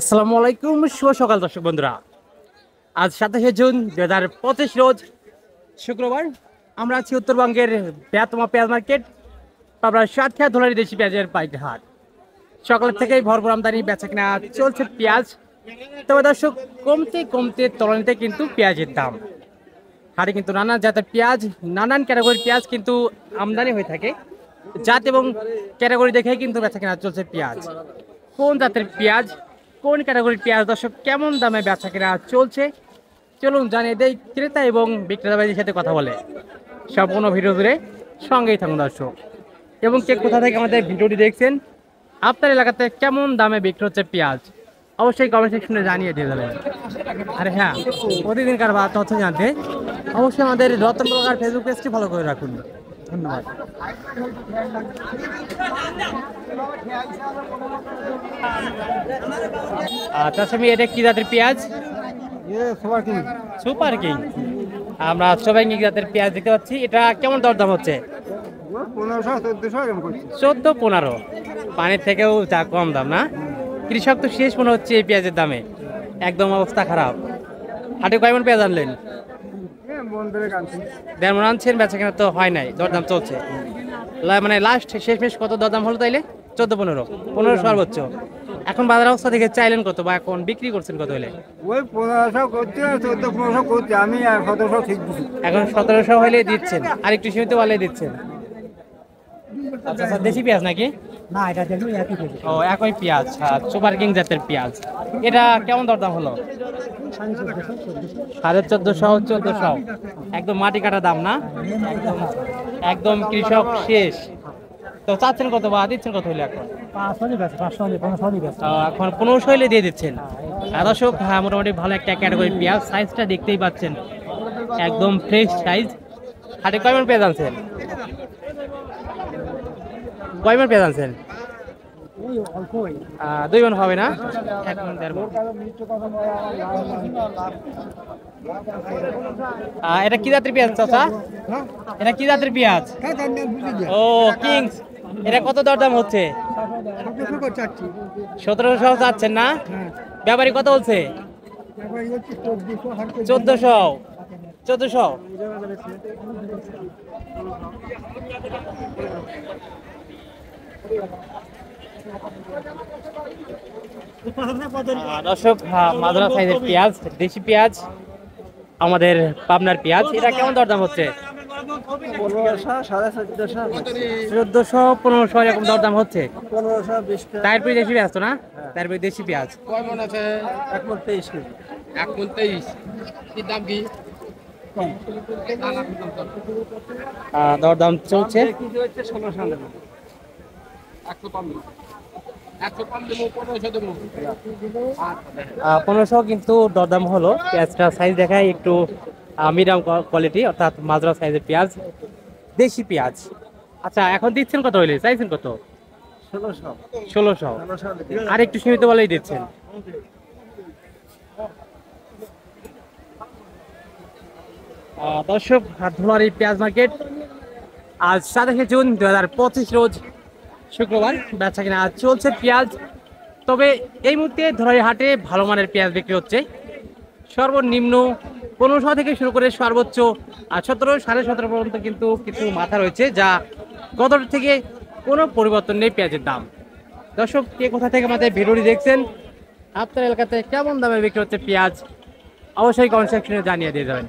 আসসালামু আলাইকুম, শুভ সকাল দর্শক বন্ধুরা। আজ 27 জুন 2025 রোজ শুক্রবার। আমরা আছি উত্তরবঙ্গের বৃহত্তম পেঁয়াজ মার্কেট পাবনার সাতক্ষীরা ধুলারি দেশি পেঁয়াজের পাইকারি হাট। সকাল থেকেই ভরপুর আমদানি বেচা কিনা চলছে পেঁয়াজ। তবে দর্শক, কমতে কমতে তলানিতে কিন্তু পেঁয়াজের দাম। হাটে কিন্তু নানান জাতের পেঁয়াজ, নানান ক্যাটাগরির পেঁয়াজ কিন্তু আমদানি হয়ে থাকে। জাত এবং ক্যাটাগরি দেখেই কিন্তু বেচা কেনা চলছে পেঁয়াজ। কোন জাতের পেঁয়াজ, কোন ক্যাটাগরির পেঁয়াজ দর্শক কেমন দামে বেচা কেনা চলছে, চলুন জানিয়ে দেই ক্রেতা এবং বিক্রেতা ভাইদের সাথে কথা বলে। সম্পূর্ণ ভিডিও জুড়ে সঙ্গেই থাকুন দর্শক। এবং কে কোথা থেকে আমাদের ভিডিওটি দেখছেন, আপনার এলাকাতে কেমন দামে বিক্রি হচ্ছে পেঁয়াজ, অবশ্যই কমেন্ট সেকশনে জানিয়ে দিয়ে দেবেন। আর হ্যাঁ, প্রতিদিনকার তথ্য জানতে অবশ্যই আমাদের রতন ব্লগার ফেসবুক পেজটি ফলো করে রাখুন। ধন্যবাদ। আচ্ছা আমি এটা কি জাতের পেঁয়াজ? Super king. আমরা সবাই কি জাতের পেঁয়াজ দেখতে পাচ্ছি, এটা কেমন দরদাম হচ্ছে? 14-15। পানির থেকেও যা কম দাম না? কৃষক তো শেষ মনে হচ্ছে এই পেঁয়াজের দামে, একদম অবস্থা খারাপ। হাটে কয় মন পেঁয়াজ আনলেন? 1.5 মন আনছেন, বেচা কেনা তো হয় নাই, দরদাম চলছে। মানে লাস্ট শেষমেশ কত দরদাম হলো তাইলে? 14-15 সর্বোচ্চ। এখন বাজার অবস্থা দেখে চাইলেন কত, বা এখন বিক্রি করছেন কত হলে? ওই 1500 করছে, 1400-1500 করছে, আমি 1700 ঠিক দিচ্ছি। এখন 1700 হলে দিচ্ছেন, আর একটু সীমিত পারলে দিচ্ছেন। আচ্ছা আচ্ছা, দেশি পেঁয়াজ নাকি? না, এটা দেখুন একই কেজি। ও, একই পেঁয়াজ, সুপার কিং জাতের পেঁয়াজ। এটা কেমন দরদাম হলো? 1450-1400। একদম মাটি কাটা দাম না? একদম একদম কৃষক শেষ। তো চাচ্ছেন কত বা দিচ্ছেন কত হইলে এখন? 500 এখন 1500 হইলে দিয়ে দিচ্ছেন। দর্শক, মোটামুটি ভালো একটা ক্যাটাগরি পেঁয়াজ, সাইজটা দেখতেই পাচ্ছেন, একদম ফ্রেশ সাইজ। হাটে কয় মণ পেঁয়াজ আনছেন? কয় মণ পেঁয়াজ আনছেন? 2 মণ হবে না? 1 মণ 1.5 মণ। এটা কি জাতের পেঁয়াজ চাচা? এটা কি জাতের পেঁয়াজ? ও, কিংস। এটা কত দরদাম হচ্ছে? 1700 চাচ্ছেন না? ব্যাপারী কত বলছে? 1400। দর্শক, মাদ্রা সাইজের পেঁয়াজ, দেশি পেঁয়াজ, আমাদের পাবনার পেঁয়াজ, এটা কেমন দরদাম হচ্ছে? 1400-1500 এরকম দরদাম হচ্ছে। তারপরে দেশি পেঁয়াজ তো না? তারপরে দেশি পেঁয়াজ কয় মন আছে? 1 মন 23 কেজি। 1 মণ 23। কি দাম কি? দরদাম চলছে। কেজি হচ্ছে 1600 টাকা। 105 দেবো, 1500 দেবো। 1500 কিন্তু দরদাম হলো। পেঁয়াজটা সাইজ দেখায় একটু মিডিয়াম কোয়ালিটি, অর্থাৎ মাজরা সাইজের পেঁয়াজ, দেশি পেঁয়াজ। আচ্ছা, এখন দিচ্ছেন কত হইলে, চাইছেন কত? 1600। আর একটু সীমিত বলেই দিচ্ছেন। দর্শক, ধুলারি পেঁয়াজ মার্কেট, আজ 27 জুন 2025 রোজ শুক্রবার। বেচা কিনা আজ চলছে পেঁয়াজ। তবে এই মুহূর্তে ধুলারি হাটে ভালো মানের পেঁয়াজ বিক্রি হচ্ছে। সর্বনিম্ন 1500 থেকে শুরু করে সর্বোচ্চ 17, 17.5 পর্যন্ত কিন্তু কিছু মাথা রয়েছে, যা গত থেকে কোনো পরিবর্তন নেই পেঁয়াজের দাম। দর্শক, কে কোথা থেকে আমাদের ভিডিওটি দেখছেন, আপনার এলাকাতে কেমন দামে বিক্রি হচ্ছে পেঁয়াজ, অবশ্যই কমেন্ট সেকশনে জানিয়ে দিয়ে যাবেন।